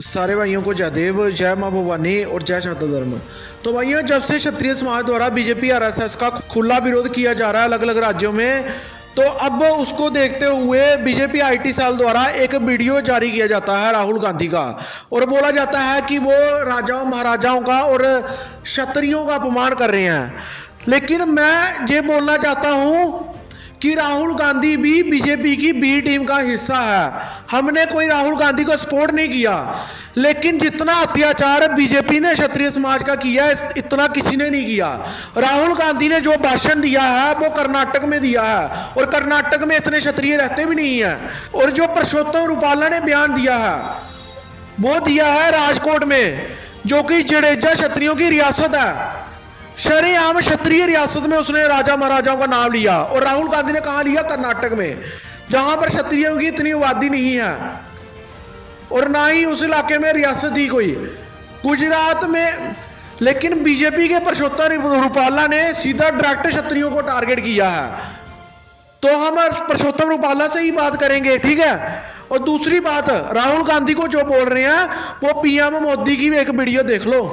सारे भाइयों को जयदेव, जय माँ भवानी और जय शारदा धर्म। तो भाइयों, जब से क्षत्रिय समाज द्वारा बीजेपी आरएसएस का खुला विरोध किया जा रहा है अलग अलग राज्यों में, तो अब उसको देखते हुए बीजेपी आईटी सेल द्वारा एक वीडियो जारी किया जाता है राहुल गांधी का, और बोला जाता है कि वो राजाओं महाराजाओं का और क्षत्रियों का अपमान कर रहे हैं। लेकिन मैं ये बोलना चाहता हूँ कि राहुल गांधी भी बीजेपी की बी टीम का हिस्सा है। हमने कोई राहुल गांधी को सपोर्ट नहीं किया, लेकिन जितना अत्याचार बीजेपी ने क्षत्रिय समाज का किया है, इतना किसी ने नहीं किया। राहुल गांधी ने जो भाषण दिया है वो कर्नाटक में दिया है, और कर्नाटक में इतने क्षत्रिय रहते भी नहीं है। और जो परसोत्तम रूपाला ने बयान दिया है वो दिया है राजकोट में, जो कि जडेजा क्षत्रियों की रियासत है। शरेआम क्षत्रिय रियासत में उसने राजा महाराजाओं का नाम लिया, और राहुल गांधी ने कहा लिया कर्नाटक में, जहां पर क्षत्रियों की इतनी आबादी नहीं है और ना ही उस इलाके में रियासत थी कोई, गुजरात में। लेकिन बीजेपी के परसोत्तम रूपाला ने सीधा डायरेक्ट क्षत्रियों को टारगेट किया है। तो हम परसोत्तम रूपाला से ही बात करेंगे, ठीक है। और दूसरी बात, राहुल गांधी को जो बोल रहे हैं वो पीएम मोदी की एक वीडियो देख लो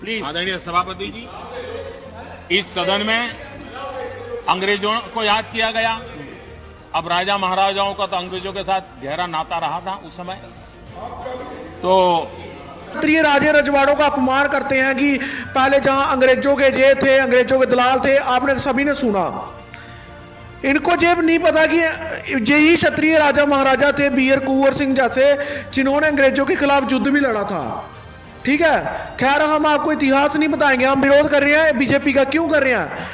प्लीज। आदरणीय सभापति जी, इस सदन में अंग्रेजों को याद किया गया। अब राजा महाराजाओं का तो अंग्रेजों के साथ गहरा नाता रहा था उस समय। तो क्षत्रिय राजे रजवाड़ों का अपमान करते हैं कि पहले जहां अंग्रेजों के जे थे, अंग्रेजों के दलाल थे, आपने सभी ने सुना। इनको जेब नहीं पता कि यही क्षत्रिय राजा महाराजा थे, बीर कुंवर सिंह जैसे, जिन्होंने अंग्रेजों के खिलाफ युद्ध भी लड़ा था, ठीक है। खैर, हम आपको इतिहास नहीं बताएंगे, हम विरोध कर रहे हैं बीजेपी का। क्यों कर रहे हैं?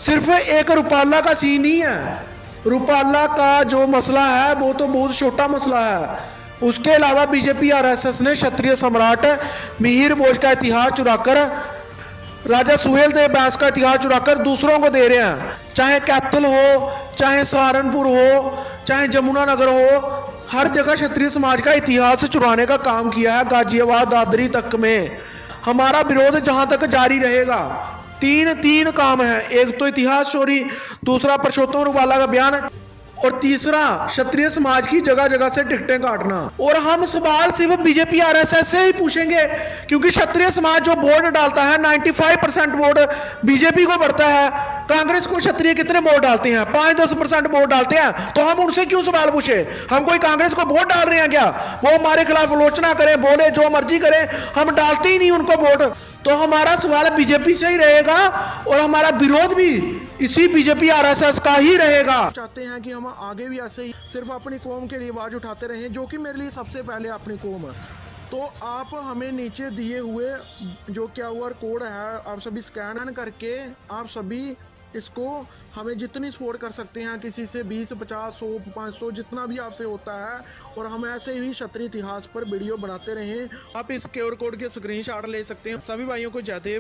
सिर्फ एक रूपाला का सीन नहीं है। रूपाला का जो मसला है वो तो बहुत छोटा मसला है। उसके अलावा बीजेपी आरएसएस ने क्षत्रिय सम्राट मिहिर भोज का इतिहास चुराकर, राजा सुहेल देव बैस का इतिहास चुराकर दूसरों को दे रहे हैं। चाहे कैथल हो, चाहे सहारनपुर हो, चाहे जमुनानगर हो, हर जगह क्षत्रिय समाज का इतिहास चुराने का काम किया है। गाजियाबाद दादरी तक में हमारा विरोध जहां तक जारी रहेगा। तीन काम है, एक तो इतिहास चोरी, दूसरा परसोत्तम रूपाला का बयान, और तीसरा क्षत्रिय समाज की जगह जगह से टिकटें काटना। और हम सवाल सिर्फ बीजेपी आरएसएस से ही पूछेंगे, क्योंकि क्षत्रिय समाज जो वोट डालता है 95% वोट बीजेपी को बढ़ता है। कांग्रेस को क्षत्रिय कितने वोट डालते हैं? 5-10% वोट डालते हैं। तो हम उनसे क्यों सवाल पूछे? हम कोई कांग्रेस को वोट डाल रहे हैं क्या? वो हमारे खिलाफ आलोचना करें, बोले, जो मर्जी करें, हम डालते ही नहीं उनको वोट। तो हमारा सवाल बीजेपी से ही रहेगा, और हमारा विरोध भी इसी बीजेपी आरएसएस का ही रहेगा। चाहते हैं कि हम आगे भी ऐसे ही सिर्फ अपनी कौम के लिए आवाज उठाते रहें, जो कि मेरे लिए सबसे पहले अपनी कौम है। तो आप हमें नीचे दिए हुए जो QR कोड है, आप सभी स्कैन करके आप सभी इसको हमें जितनी सपोर्ट कर सकते हैं, किसी से 20, 50, 100, 500, जितना भी आपसे होता है। और हम ऐसे ही क्षत्रिय इतिहास पर वीडियो बनाते रहें। आप इस QR कोड के स्क्रीनशॉट ले सकते हैं। सभी भाइयों को जयदेव।